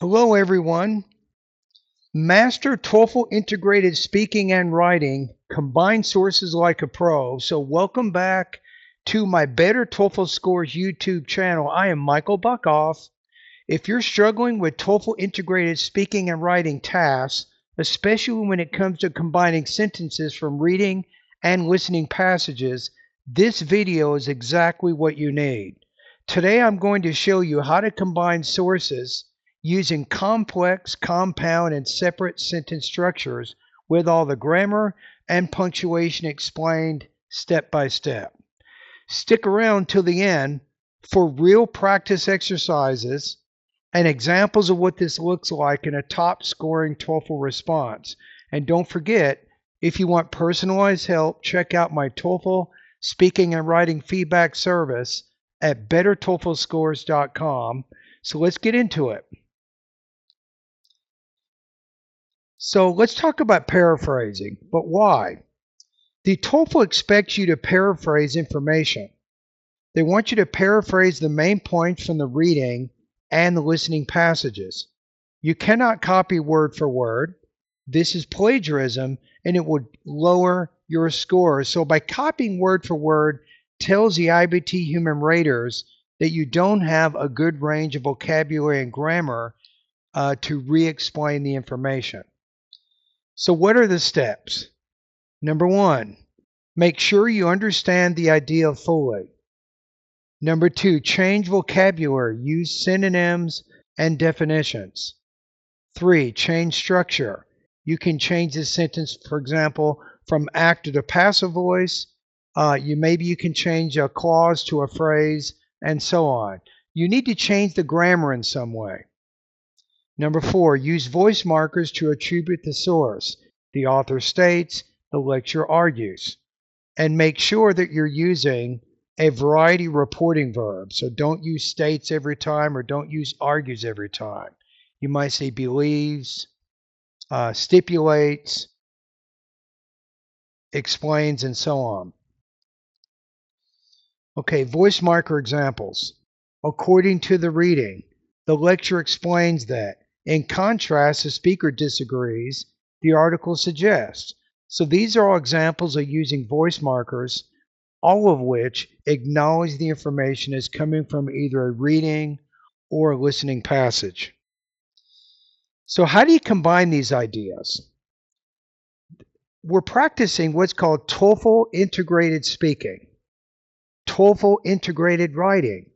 Hello, everyone. Master TOEFL Integrated Speaking and Writing. Combine sources like a pro. So welcome back to my Better TOEFL Scores YouTube channel. I am Michael Buckoff. If you're struggling with TOEFL Integrated Speaking and Writing tasks, especially when it comes to combining sentences from reading and listening passages, this video is exactly what you need. Today I'm going to show you how to combine sources using complex, compound, and separate sentence structures with all the grammar and punctuation explained step by step. Stick around till the end for real practice exercises and examples of what this looks like in a top scoring TOEFL response. And don't forget, if you want personalized help, check out my TOEFL Speaking and Writing Feedback service at bettertoeflscores.com. So let's get into it. So let's talk about paraphrasing, but why? The TOEFL expects you to paraphrase information. They want you to paraphrase the main points from the reading and the listening passages. You cannot copy word for word. This is plagiarism and it would lower your score. So by copying word for word tells the IBT human raters that you don't have a good range of vocabulary and grammar to re-explain the information. So what are the steps? Number 1, make sure you understand the idea fully. Number 2, change vocabulary, use synonyms and definitions. 3, change structure. You can change the sentence, for example, from active to passive voice. Maybe you can change a clause to a phrase and so on. You need to change the grammar in some way. Number 4, use voice markers to attribute the source. The author states, the lecturer argues. And make sure that you're using a variety reporting verb. So don't use states every time or don't use argues every time. You might say believes, stipulates, explains, and so on. Okay, voice marker examples. According to the reading, the lecturer explains that. In contrast, the speaker disagrees, the article suggests. So these are all examples of using voice markers, all of which acknowledge the information is coming from either a reading or a listening passage. So how do you combine these ideas? We're practicing what's called TOEFL integrated speaking, TOEFL integrated writing.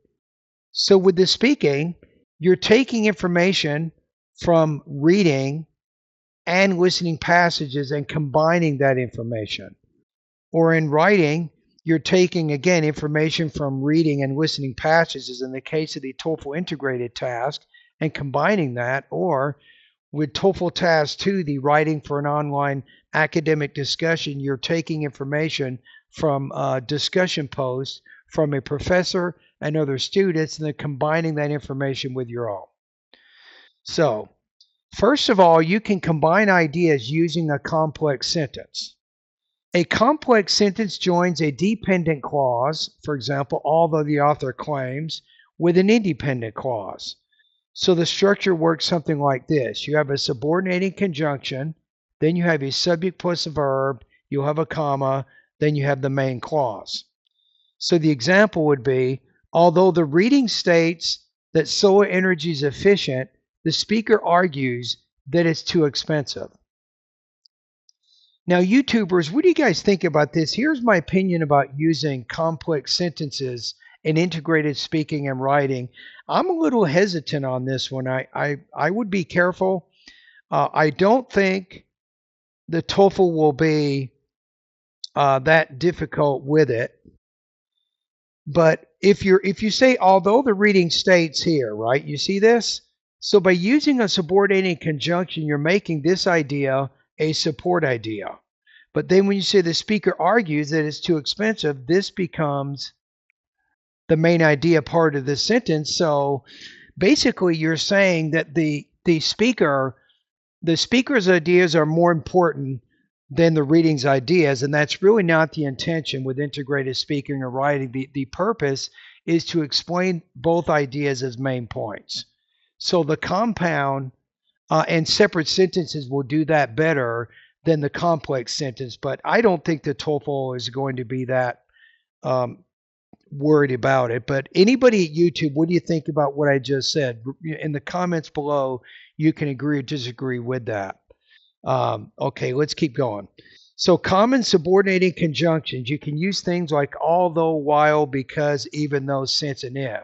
So with the speaking, you're taking information from reading and listening passages and combining that information. Or in writing, you're taking, again, information from reading and listening passages in the case of the TOEFL integrated task and combining that. Or with TOEFL Task 2, the writing for an online academic discussion, you're taking information from discussion posts from a professor and other students and then combining that information with your own. So, first of all, you can combine ideas using a complex sentence. A complex sentence joins a dependent clause, for example, although the author claims, with an independent clause. So the structure works something like this. You have a subordinating conjunction, then you have a subject plus a verb, you'll have a comma, then you have the main clause. So the example would be, although the reading states that solar energy is efficient, the speaker argues that it's too expensive. Now, YouTubers, what do you guys think about this? Here's my opinion about using complex sentences in integrated speaking and writing. I'm a little hesitant on this one. I would be careful. I don't think the TOEFL will be that difficult with it. But if you say, although the reading states here, right? You see this? So by using a subordinating conjunction, you're making this idea a support idea. But then when you say the speaker argues that it's too expensive, this becomes the main idea part of the sentence. So basically you're saying that the speaker's ideas are more important than the reading's ideas, and that's really not the intention with integrated speaking or writing. The purpose is to explain both ideas as main points. So the compound and separate sentences will do that better than the complex sentence. But I don't think the TOEFL is going to be that um, worried about it. But anybody at YouTube, what do you think about what I just said? In the comments below, you can agree or disagree with that. Okay, let's keep going. So common subordinating conjunctions, you can use things like although, while, because, even though, since, and if.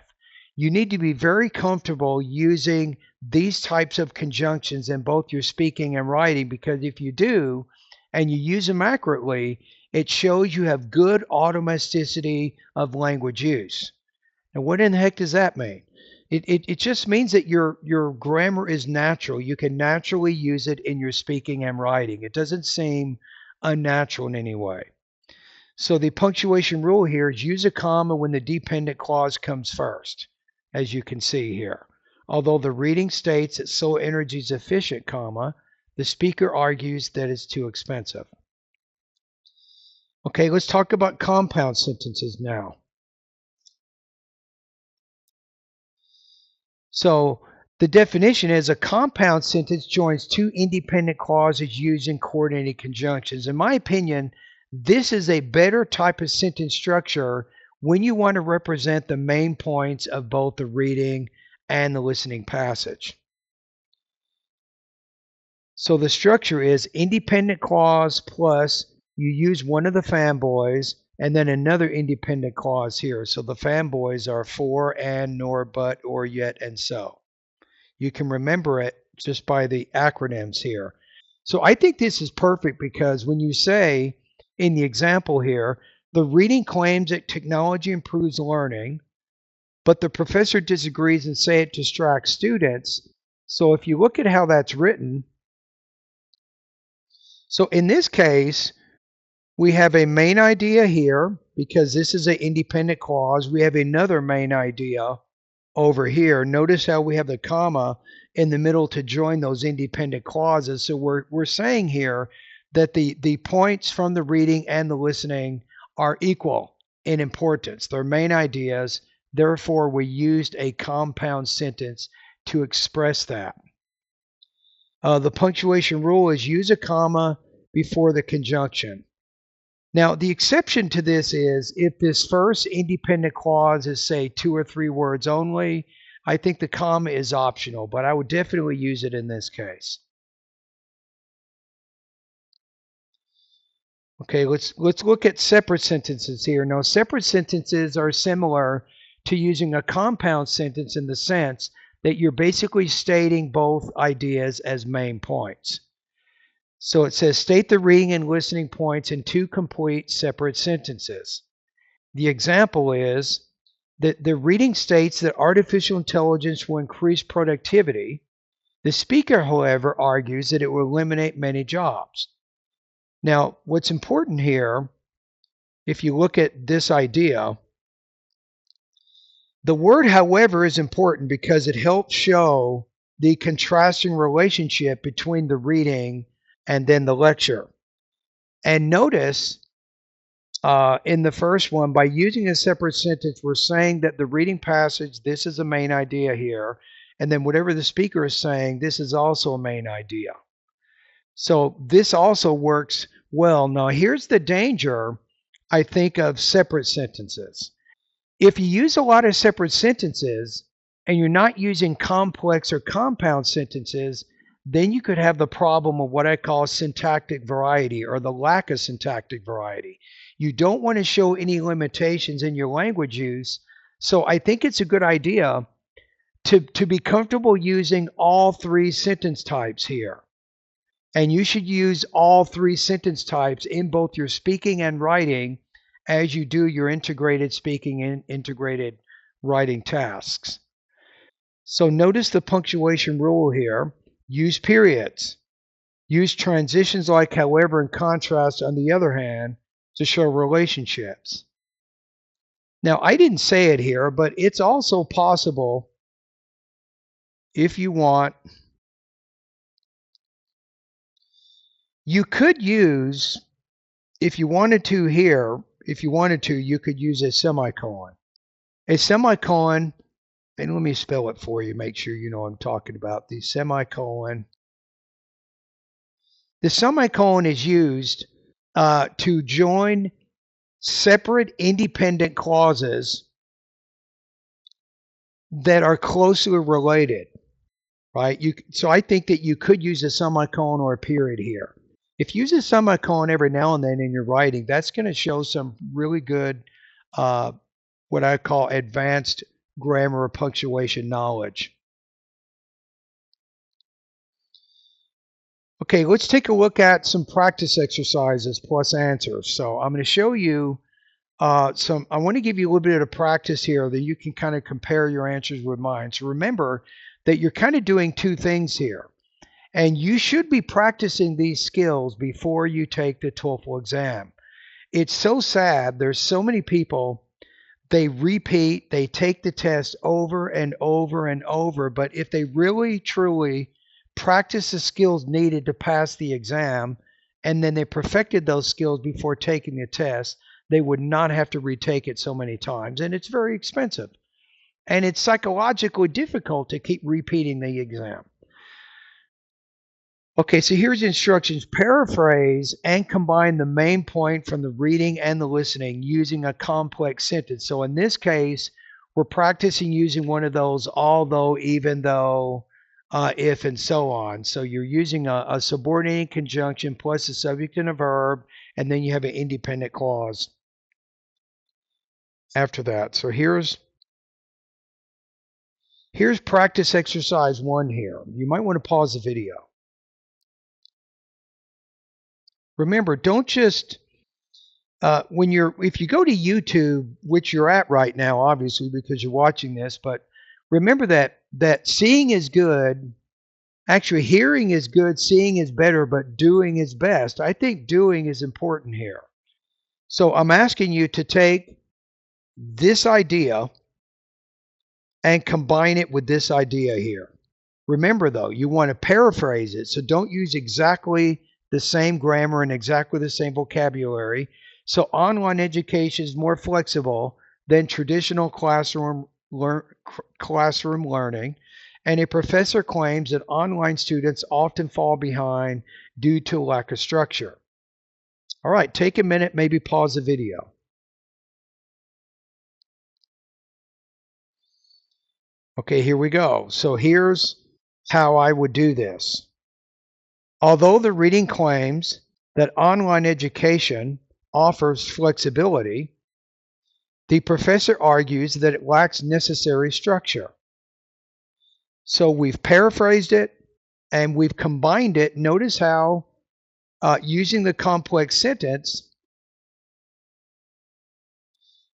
You need to be very comfortable using these types of conjunctions in both your speaking and writing, because if you do and you use them accurately, it shows you have good automaticity of language use. And what in the heck does that mean? It just means that your grammar is natural. You can naturally use it in your speaking and writing. It doesn't seem unnatural in any way. So the punctuation rule here is use a comma when the dependent clause comes first, as you can see here. Although the reading states that solar energy is efficient, comma, the speaker argues that it's too expensive. Okay, let's talk about compound sentences now. So the definition is a compound sentence joins two independent clauses used in coordinated conjunctions. In my opinion, this is a better type of sentence structure when you want to represent the main points of both the reading and the listening passage. So the structure is independent clause plus you use one of the fanboys and then another independent clause here. So the fanboys are for, and, nor, but, or, yet, and so. You can remember it just by the acronyms here. So I think this is perfect because when you say in the example here, the reading claims that technology improves learning, but the professor disagrees and say it distracts students. So if you look at how that's written, so in this case, we have a main idea here because this is an independent clause. We have another main idea over here. Notice how we have the comma in the middle to join those independent clauses. So we're saying here that the points from the reading and the listening are equal in importance. They're main ideas. Therefore, we used a compound sentence to express that. The punctuation rule is use a comma before the conjunction. Now, the exception to this is if this first independent clause is, say, 2 or 3 words only, I think the comma is optional, but I would definitely use it in this case. Okay, let's look at separate sentences here. Now, separate sentences are similar to using a compound sentence in the sense that you're basically stating both ideas as main points. So it says state the reading and listening points in 2 complete separate sentences. The example is that the reading states that artificial intelligence will increase productivity. The speaker, however, argues that it will eliminate many jobs. Now, what's important here, if you look at this idea, the word however is important because it helps show the contrasting relationship between the reading and then the lecture. And notice in the first one, by using a separate sentence, we're saying that the reading passage, this is a main idea here, and then whatever the speaker is saying, this is also a main idea. So this also works well. Now, here's the danger, I think, of separate sentences. If you use a lot of separate sentences and you're not using complex or compound sentences, then you could have the problem of what I call syntactic variety or the lack of syntactic variety. You don't want to show any limitations in your language use. So I think it's a good idea to be comfortable using all 3 sentence types here. And you should use all 3 sentence types in both your speaking and writing as you do your integrated speaking and integrated writing tasks. So notice the punctuation rule here. Use periods. Use transitions like however and contrast on the other hand to show relationships. Now, I didn't say it here, but it's also possible if you want. You could use, if you wanted to here, if you wanted to, you could use a semicolon. A semicolon And let me spell it for you, make sure you know what I'm talking about. The semicolon. The semicolon is used to join separate independent clauses that are closely related, right? So I think that you could use a semicolon or a period here. If you use a semicolon every now and then in your writing, that's going to show some really good, uh, what I call advanced grammar or punctuation knowledge. Okay, let's take a look at some practice exercises plus answers. So I'm going to show you I want to give you a little bit of practice here that you can kind of compare your answers with mine. So remember that you're kind of doing two things here. And you should be practicing these skills before you take the TOEFL exam. It's so sad. There's so many people, they repeat, they take the test over and over and over. But if they really, truly practice the skills needed to pass the exam, and then they perfected those skills before taking the test, they would not have to retake it so many times. And it's very expensive. And it's psychologically difficult to keep repeating the exam. Okay, so here's instructions. Paraphrase and combine the main point from the reading and the listening using a complex sentence. So in this case, we're practicing using one of those although, even though, if, and so on. So you're using a subordinating conjunction plus a subject and a verb, and then you have an independent clause after that. So here's practice exercise 1 here. You might want to pause the video. Remember, don't just if you go to YouTube, which you're at right now, obviously because you're watching this, but remember that seeing is good. Actually, hearing is good, seeing is better, but doing is best. I think doing is important here. So I'm asking you to take this idea and combine it with this idea here. Remember, though, you want to paraphrase it, so don't use exactly the same grammar and exactly the same vocabulary. So online education is more flexible than traditional classroom learning, and a professor claims that online students often fall behind due to lack of structure. All right, take a minute, maybe pause the video. Okay, here we go. So here's how I would do this. Although the reading claims that online education offers flexibility, the professor argues that it lacks necessary structure. So we've paraphrased it and we've combined it. Notice how using the complex sentence,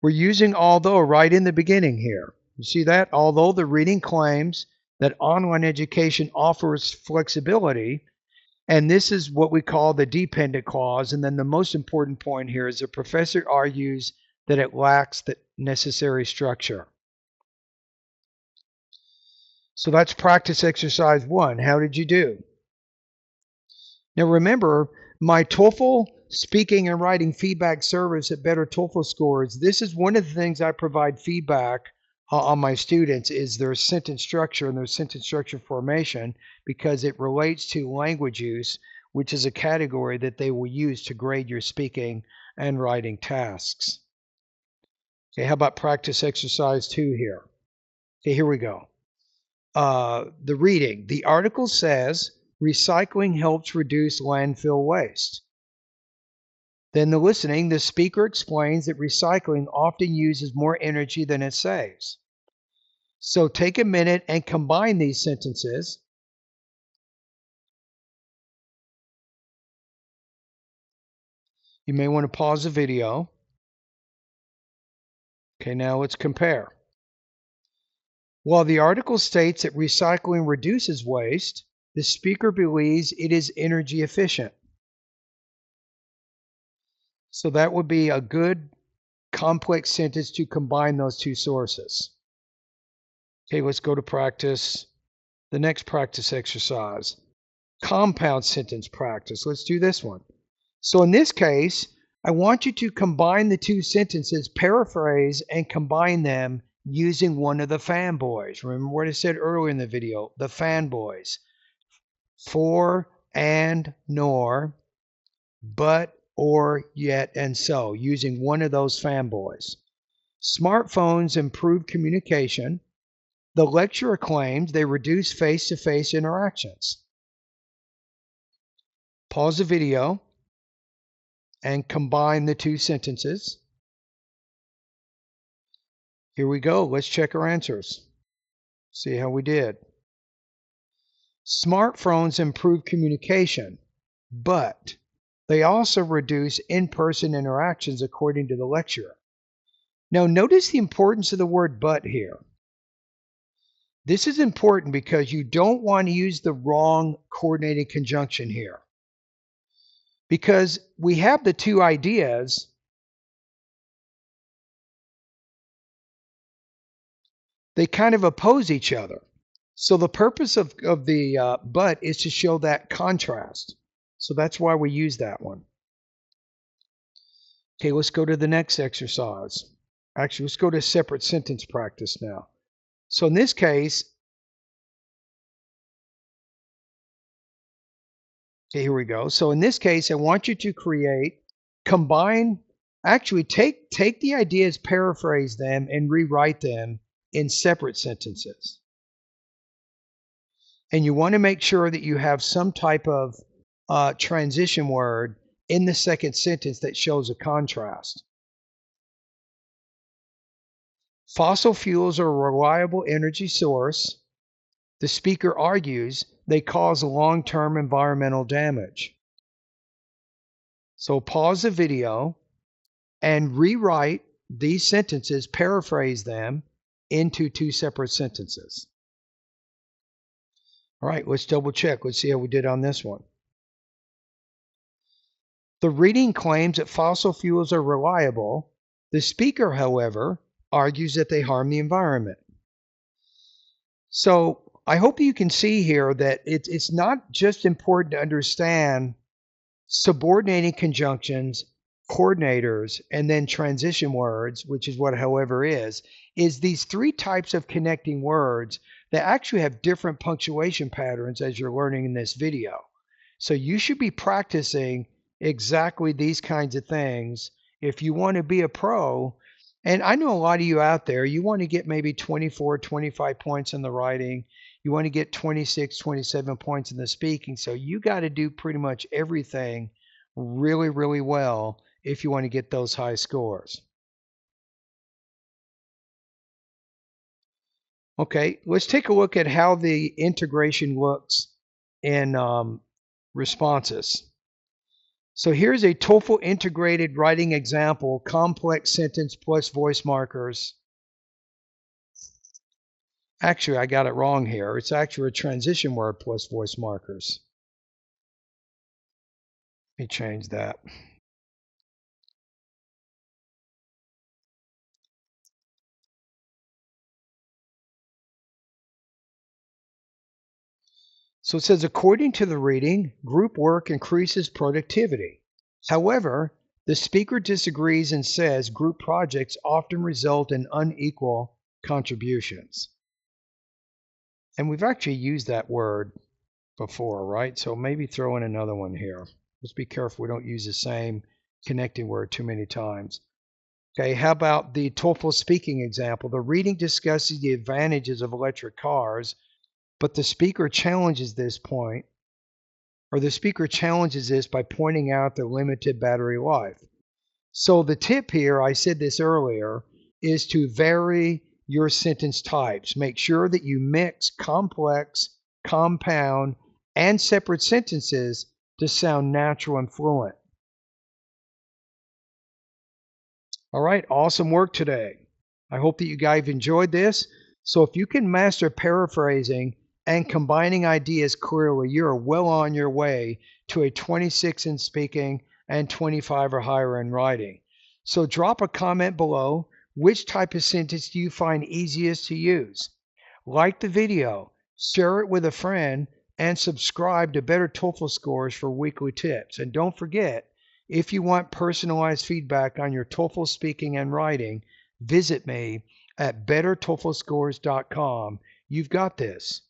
we're using although right in the beginning here. You see that? Although the reading claims that online education offers flexibility, and this is what we call the dependent clause. And then the most important point here is the professor argues that it lacks the necessary structure. So that's practice exercise 1. How did you do? Now remember, my TOEFL speaking and writing feedback service at Better TOEFL Scores, this is one of the things I provide feedback on my students is their sentence structure and their sentence structure formation, because it relates to language use, which is a category that they will use to grade your speaking and writing tasks. Okay, how about practice exercise 2 here? Okay, here we go. The reading. The article says recycling helps reduce landfill waste. Then the listening. The speaker explains that recycling often uses more energy than it saves. So take a minute and combine these sentences. You may want to pause the video. Okay, now let's compare. While the article states that recycling reduces waste, the speaker believes it is energy efficient. So that would be a good complex sentence to combine those two sources. Okay, let's go to practice. The next practice exercise, compound sentence practice. Let's do this one. So in this case, I want you to combine the two sentences, paraphrase, and combine them using one of the fanboys. Remember what I said earlier in the video, the fanboys. For, and, nor, but, or, yet, and so, using one of those fanboys. Smartphones improve communication. The lecturer claims they reduce face-to-face interactions. Pause the video and combine the two sentences. Here we go. Let's check our answers. See how we did. Smartphones improve communication, but they also reduce in-person interactions according to the lecturer. Now notice the importance of the word but here. This is important because you don't want to use the wrong coordinating conjunction here. Because we have the two ideas, they kind of oppose each other. So the purpose of the but is to show that contrast. So that's why we use that one. Okay, let's go to the next exercise. Actually, let's go to separate sentence practice now. So in this case, okay, here we go. So in this case, I want you to take the ideas, paraphrase them, and rewrite them in separate sentences. And you want to make sure that you have some type of transition word in the second sentence that shows a contrast. Fossil fuels are a reliable energy source. The speaker argues they cause long-term environmental damage. So pause the video and rewrite these sentences, paraphrase them into two separate sentences. All right, let's double check. Let's see how we did on this one. The reading claims that fossil fuels are reliable. The speaker, however, argues that they harm the environment. So I hope you can see here that it's not just important to understand subordinating conjunctions, coordinators, and then transition words, which is what however is these three types of connecting words that actually have different punctuation patterns as you're learning in this video. So you should be practicing exactly these kinds of things if you want to be a pro. And I know a lot of you out there, you want to get maybe 24, 25 points in the writing. You want to get 26, 27 points in the speaking. So you got to do pretty much everything really, really well if you want to get those high scores. Okay, let's take a look at how the integration looks in responses. So here's a TOEFL integrated writing example, complex sentence plus voice markers. Actually, I got it wrong here. It's actually a transition word plus voice markers. Let me change that. So it says, according to the reading, group work increases productivity. However, the speaker disagrees and says group projects often result in unequal contributions. And we've actually used that word before, right? So maybe throw in another one here. Let's be careful we don't use the same connecting word too many times. Okay, how about the TOEFL speaking example? The reading discusses the advantages of electric cars, but the speaker challenges this point, or the speaker challenges this by pointing out the limited battery life. So the tip here, I said this earlier, is to vary your sentence types. Make sure that you mix complex, compound, and separate sentences to sound natural and fluent. All right, awesome work today. I hope that you guys enjoyed this. So if you can master paraphrasing and combining ideas clearly, you're well on your way to a 26 in speaking and 25 or higher in writing. So drop a comment below. Which type of sentence do you find easiest to use? Like the video, share it with a friend, and subscribe to Better TOEFL Scores for weekly tips. And don't forget, if you want personalized feedback on your TOEFL speaking and writing, visit me at bettertoeflscores.com. You've got this.